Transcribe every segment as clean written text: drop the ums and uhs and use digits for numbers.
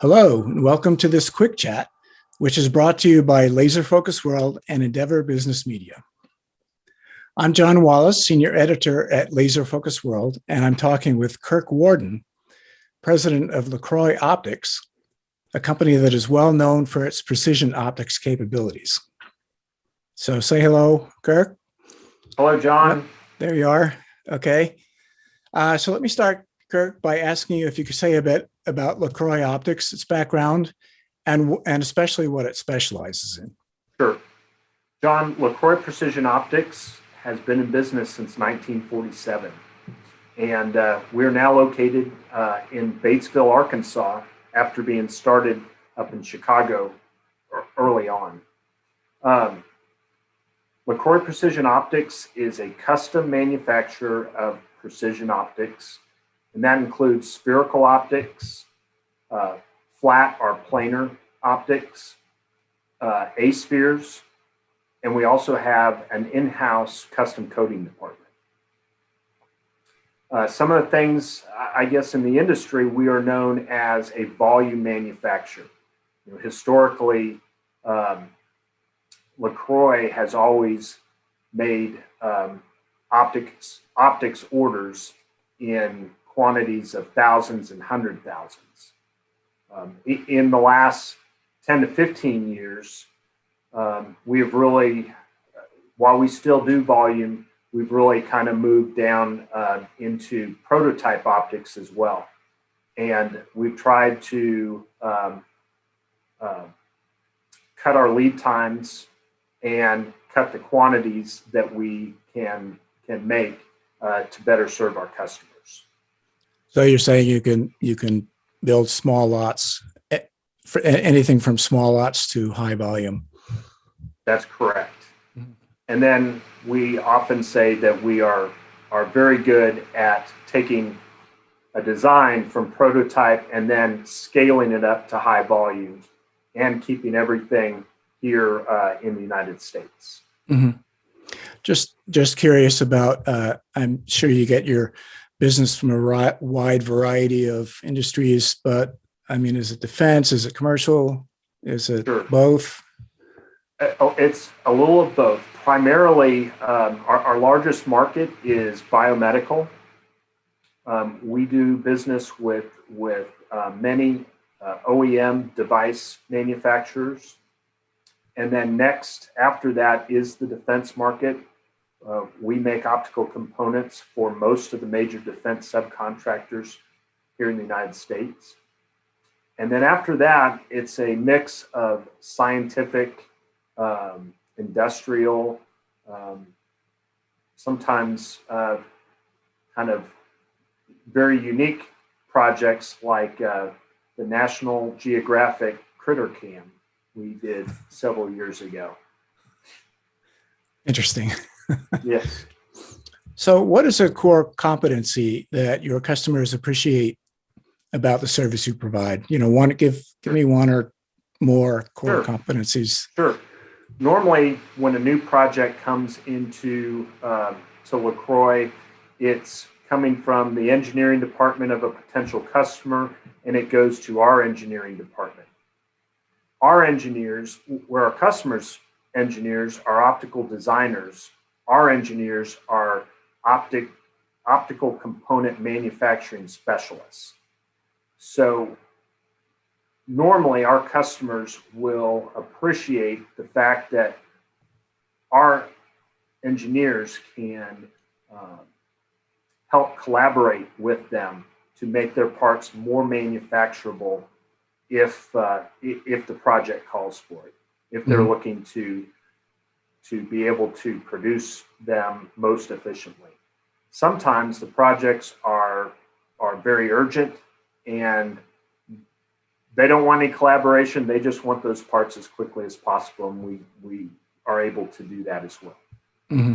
Hello, and welcome to this quick chat, which is brought to you by Laser Focus World and Endeavor Business Media. I'm John Wallace, Senior Editor at Laser Focus World, and I'm talking with Kirk Warden, President of LaCroix Optics, a company that is well known for its precision optics capabilities. So say hello, Kirk. Hello, John. Yep, there you are. Okay. So let me start, Kirk, by asking you if you could say a bit about LaCroix Optics, its background, and especially what it specializes in. Sure. John, LaCroix Precision Optics has been in business since 1947. And we're now located in Batesville, Arkansas, after being started up in Chicago early on. LaCroix Precision Optics is a custom manufacturer of precision optics, and that includes spherical optics, flat or planar optics, A-spheres, and we also have an in-house custom coating department. Some of the things, I guess, in the industry, we are known as a volume manufacturer. Historically, LaCroix has always made optics orders in quantities of thousands and 100,000s. In the last 10 to 15 years, we have really, while we still do volume, we've really kind of moved down into prototype optics as well. And we've tried to cut our lead times and cut the quantities that we can make to better serve our customers. So you're saying you can build small lots, for anything from small lots to high volume. That's correct. Mm-hmm. And then we often say that we are very good at taking a design from prototype and then scaling it up to high volume and keeping everything here in the United States. Mm-hmm. Just curious about, I'm sure you get your business from a wide variety of industries, but I mean, is it defense? Is it commercial? Is it Sure. Both? It's a little of both. Primarily, our largest market is biomedical. We do business with many OEM device manufacturers. And then next, after that, is the defense market. We make optical components for most of the major defense subcontractors here in the United States. And then after that, it's a mix of scientific, industrial, sometimes kind of very unique projects like the National Geographic Critter Cam we did several years ago. Interesting. Yes. So what is a core competency that your customers appreciate about the service you provide? Give me one or more core competencies. Sure. Normally, when a new project comes into to LaCroix, it's coming from the engineering department of a potential customer, and it goes to our engineering department. Our engineers, where our customers' engineers are optical designers, our engineers are optical component manufacturing specialists. So normally our customers will appreciate the fact that our engineers can help collaborate with them to make their parts more manufacturable if the project calls for it, if they're looking to be able to produce them most efficiently. Sometimes the projects are very urgent and they don't want any collaboration. They just want those parts as quickly as possible, and we are able to do that as well. Mm-hmm.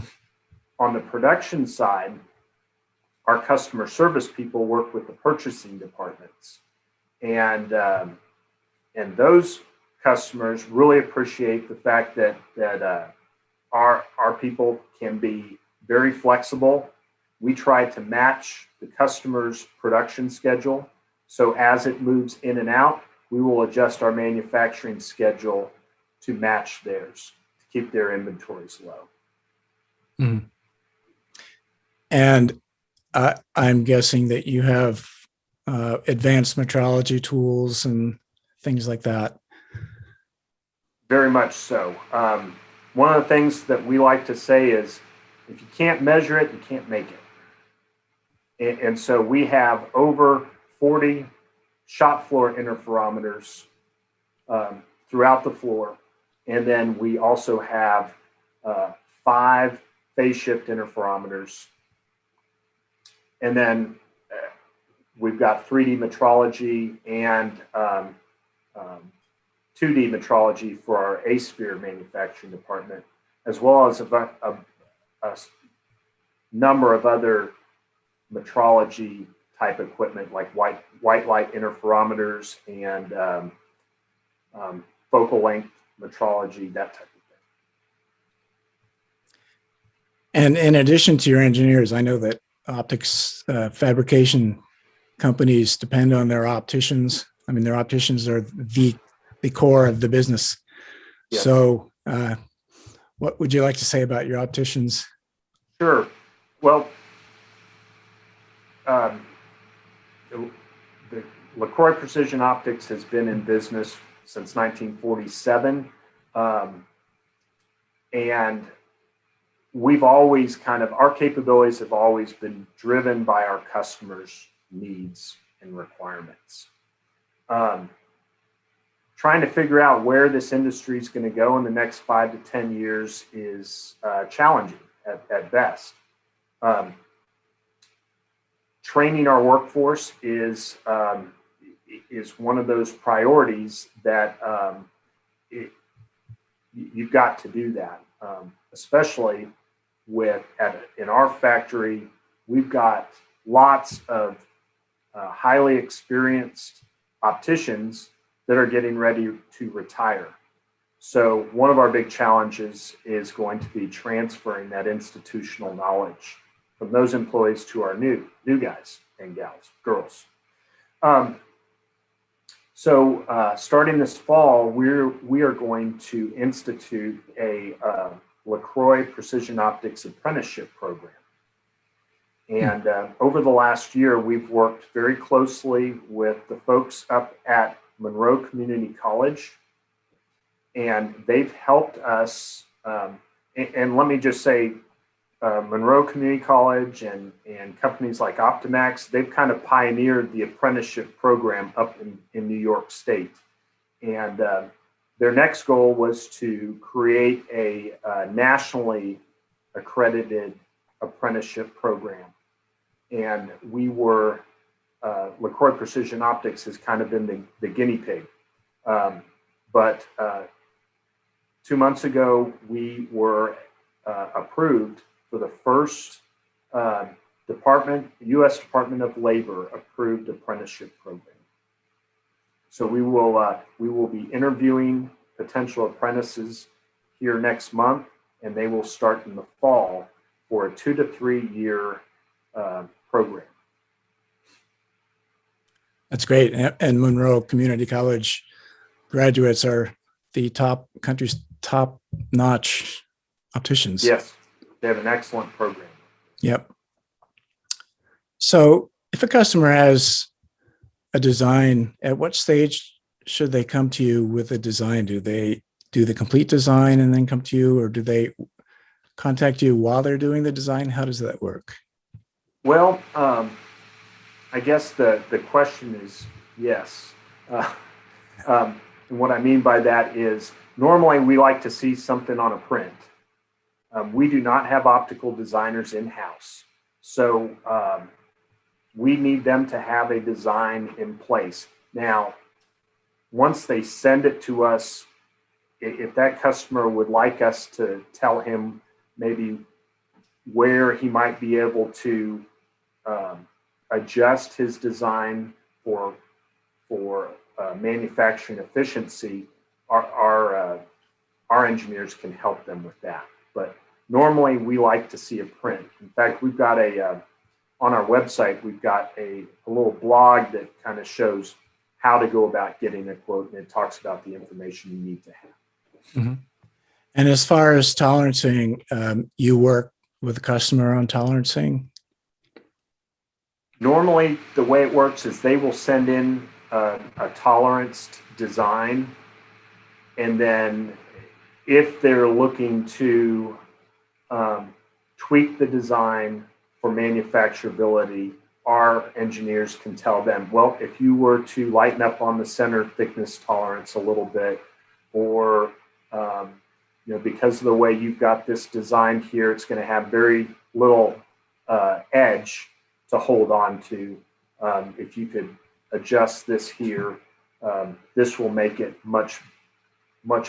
On the production side, our customer service people work with the purchasing departments, and those customers really appreciate the fact that our people can be very flexible. We try to match the customer's production schedule, so as it moves in and out, we will adjust our manufacturing schedule to match theirs, to keep their inventories low. Mhm. And I'm guessing that you have advanced metrology tools and things like that. Very much so. One of the things that we like to say is, if you can't measure it, you can't make it. And so we have over 40 shop floor interferometers throughout the floor. And then we also have 5 phase shift interferometers. And then we've got 3D metrology and 2D metrology for our A-sphere manufacturing department, as well as a number of other metrology type equipment like white light interferometers and focal length metrology, that type of thing. And in addition to your engineers, I know that optics fabrication companies depend on their opticians. I mean, their opticians are the core of the business. Yes. So what would you like to say about your opticians? Sure. Well, the LaCroix Precision Optics has been in business since 1947. And we've always our capabilities have always been driven by our customers' needs and requirements. Trying to figure out where this industry is going to go in the next 5 to 10 years is challenging at best. Training our workforce is one of those priorities that you've got to do that, especially in our factory. We've got lots of highly experienced opticians that are getting ready to retire. So one of our big challenges is going to be transferring that institutional knowledge from those employees to our new guys and girls. So starting this fall, we are going to institute a LaCroix Precision Optics apprenticeship program. And over the last year, we've worked very closely with the folks up at Monroe Community College, and they've helped us. And let me just say, Monroe Community College and companies like Optimax, they've kind of pioneered the apprenticeship program up in New York State. And their next goal was to create a nationally accredited apprenticeship program. And we were, LaCroix Precision Optics has kind of been the guinea pig. But 2 months ago, we were approved for the first U.S. Department of Labor approved apprenticeship program. So we will be interviewing potential apprentices here next month, and they will start in the fall for a 2 to 3 year program. That's great. And Monroe Community College graduates are the country's top-notch opticians. Yes, they have an excellent program. Yep. So if a customer has a design, at what stage should they come to you with a design? Do they do the complete design and then come to you, or do they contact you while they're doing the design? How does that work? Well, I guess the question is yes. And what I mean by that is, normally we like to see something on a print. We do not have optical designers in-house. So we need them to have a design in place. Now, once they send it to us, if that customer would like us to tell him maybe where he might be able to adjust his design for manufacturing efficiency, our engineers can help them with that. But normally we like to see a print. In fact, we've got on our website, we've got a little blog that kind of shows how to go about getting a quote, and it talks about the information you need to have. Mhm. And as far as tolerancing, you work with the customer on tolerancing? Normally, the way it works is they will send in a toleranced design, and then if they're looking to tweak the design for manufacturability, our engineers can tell them, well, if you were to lighten up on the center thickness tolerance a little bit, or because of the way you've got this designed here, it's going to have very little edge to hold on to. If you could adjust this here, this will make it much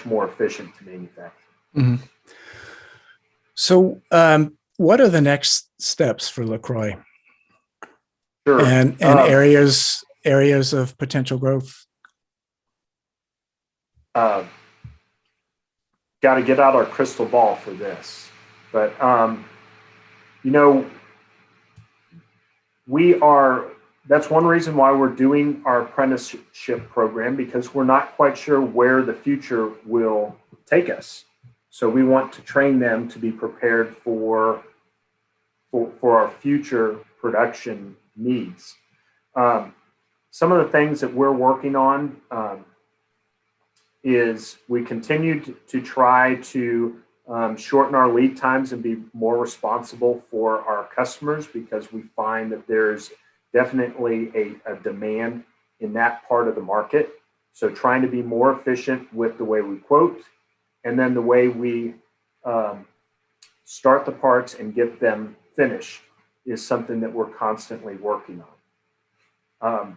more efficient to manufacture. Mm-hmm. So what are the next steps for LaCroix? Sure. And areas of potential growth? Got to get out our crystal ball for this. But, that's one reason why we're doing our apprenticeship program, because we're not quite sure where the future will take us. So we want to train them to be prepared for our future production needs. Some of the things that we're working on is we continue to try to shorten our lead times and be more responsible for our customers, because we find that there's definitely a demand in that part of the market. So trying to be more efficient with the way we quote, and then the way we start the parts and get them finished is something that we're constantly working on.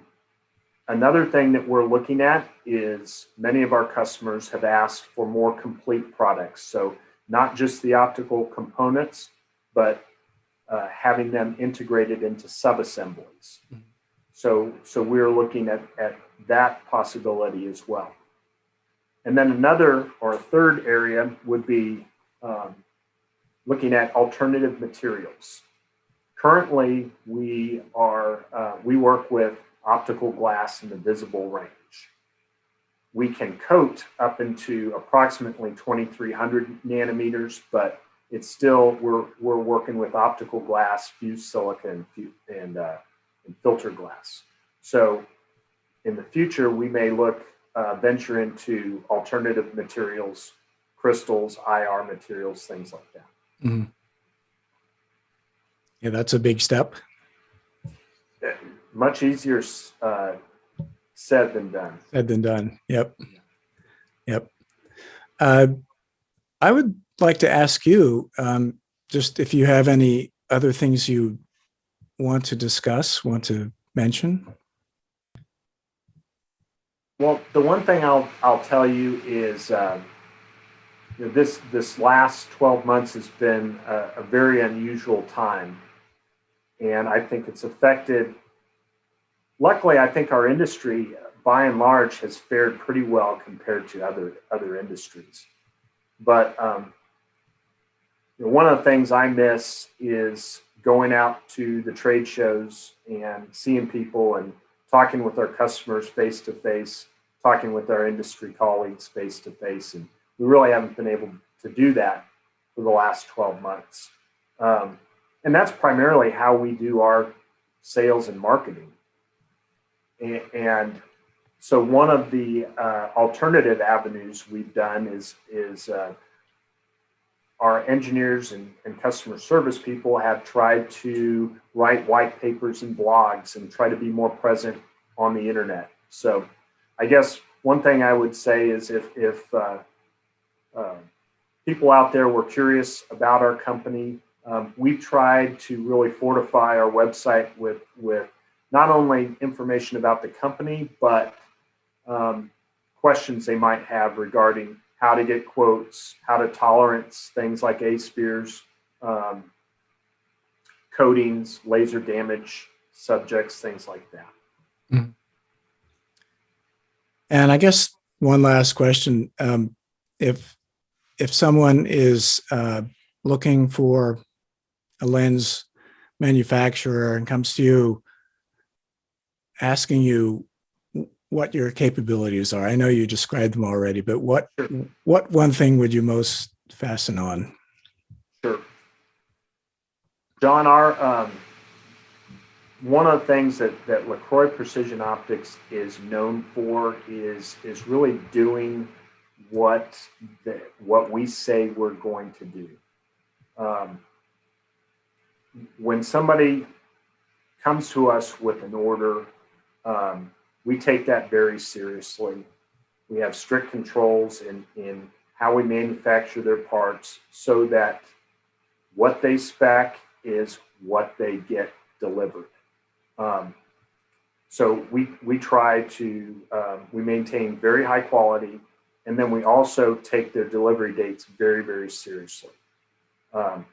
Another thing that we're looking at is many of our customers have asked for more complete products. So not just the optical components, but having them integrated into sub-assemblies. Mm-hmm. So we're looking at that possibility as well. And then another or a third area would be looking at alternative materials. Currently, we work with optical glass in the visible range. We can coat up into approximately 2300 nanometers, but it's still, we're working with optical glass, fused silica, and filter glass. So in the future, we may venture into alternative materials, crystals, IR materials, things like that. Mm-hmm. Yeah, that's a big step. Much easier said than done. Said than done. Yep. Yep. I would like to ask you, just if you have any other things you want to discuss, want to mention. Well, the one thing I'll tell you is this last 12 months has been a very unusual time, and I think it's affected. Luckily, I think our industry, by and large, has fared pretty well compared to other industries. But one of the things I miss is going out to the trade shows and seeing people and talking with our customers face to face, talking with our industry colleagues face to face, and we really haven't been able to do that for the last 12 months. And that's primarily how we do our sales and marketing. And so one of the alternative avenues we've done is our engineers and customer service people have tried to write white papers and blogs and try to be more present on the internet. So I guess one thing I would say is if people out there were curious about our company, we've tried to really fortify our website with not only information about the company, but questions they might have regarding how to get quotes, how to tolerance things like A-spheres, coatings, laser damage subjects, things like that. Mm-hmm. And I guess one last question. If someone is looking for a lens manufacturer and comes to you asking you what your capabilities are. I know you described them already, but what Sure. one thing would you most fasten on? Sure. John, our one of the things that LaCroix Precision Optics is known for is really doing what we say we're going to do. When somebody comes to us with an order, we take that very seriously. We have strict controls in how we manufacture their parts so that what they spec is what they get delivered. So we try to, we maintain very high quality, and then we also take their delivery dates very, very seriously. On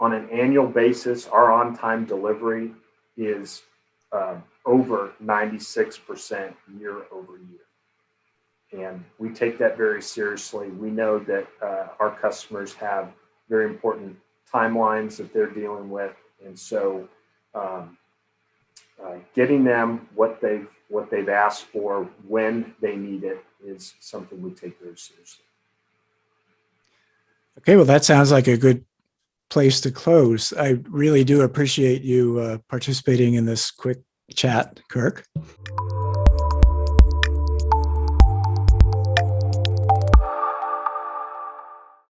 an annual basis, our on-time delivery is over 96% year over year. And we take that very seriously. We know that our customers have very important timelines that they're dealing with. And so getting them what they've asked for when they need it is something we take very seriously. Okay, well, that sounds like a good place to close. I really do appreciate you participating in this quick chat, Kirk.